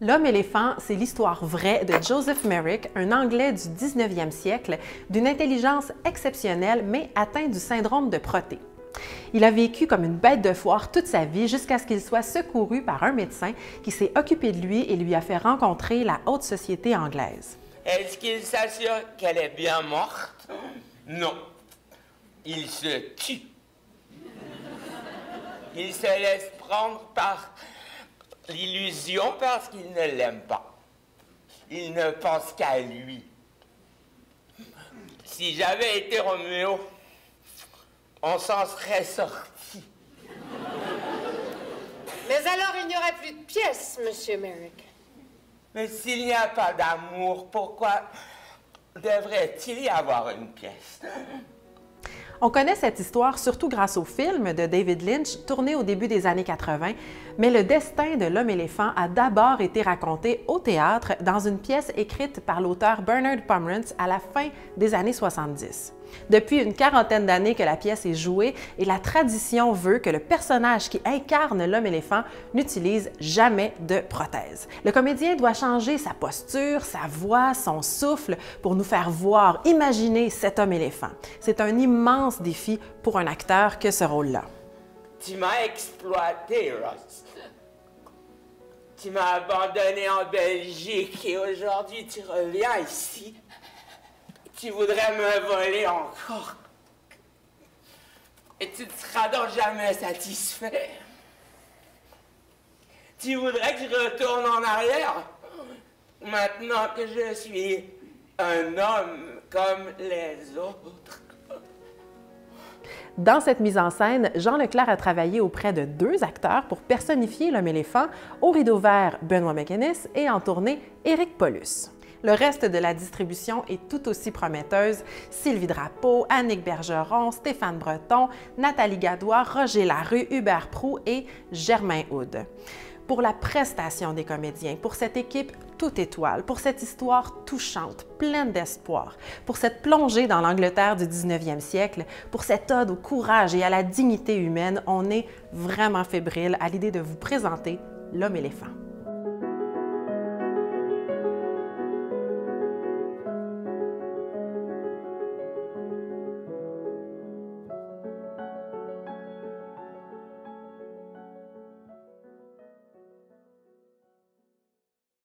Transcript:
L'homme éléphant, c'est l'histoire vraie de Joseph Merrick, un Anglais du 19e siècle, d'une intelligence exceptionnelle mais atteint du syndrome de Proté. Il a vécu comme une bête de foire toute sa vie jusqu'à ce qu'il soit secouru par un médecin qui s'est occupé de lui et lui a fait rencontrer la haute société anglaise. Est-ce qu'il s'assure qu'elle est bien morte? Non. Il se tue. Il se laisse prendre par l'illusion parce qu'il ne l'aime pas. Il ne pense qu'à lui. Si j'avais été Roméo, on s'en serait sorti. Mais alors il n'y aurait plus de pièces, Monsieur Merrick. Mais s'il n'y a pas d'amour, pourquoi devrait-il y avoir une pièce? On connaît cette histoire surtout grâce au film de David Lynch, tourné au début des années 80, mais le destin de l'homme éléphant a d'abord été raconté au théâtre dans une pièce écrite par l'auteur Bernard Pomerance à la fin des années 70. Depuis une quarantaine d'années que la pièce est jouée et la tradition veut que le personnage qui incarne l'homme éléphant n'utilise jamais de prothèse. Le comédien doit changer sa posture, sa voix, son souffle pour nous faire voir, imaginer cet homme éléphant. C'est un immense défi pour un acteur que ce rôle-là. Tu m'as exploité, Ross. Tu m'as abandonné en Belgique et aujourd'hui tu reviens ici. Tu voudrais me voler encore. Et tu ne seras donc jamais satisfait. Tu voudrais que je retourne en arrière. Maintenant que je suis un homme comme les autres. Dans cette mise en scène, Jean Leclerc a travaillé auprès de 2 acteurs pour personnifier l'homme éléphant, au rideau vert Benoît McGuinness et en tournée Éric Paulus. Le reste de la distribution est tout aussi prometteuse. Sylvie Drapeau, Annick Bergeron, Stéphane Breton, Nathalie Gadois, Roger Larue, Hubert Proulx et Germain Houde. Pour la prestation des comédiens, pour cette équipe toute étoile, pour cette histoire touchante, pleine d'espoir, pour cette plongée dans l'Angleterre du 19e siècle, pour cette ode au courage et à la dignité humaine, on est vraiment fébrile à l'idée de vous présenter l'homme éléphant.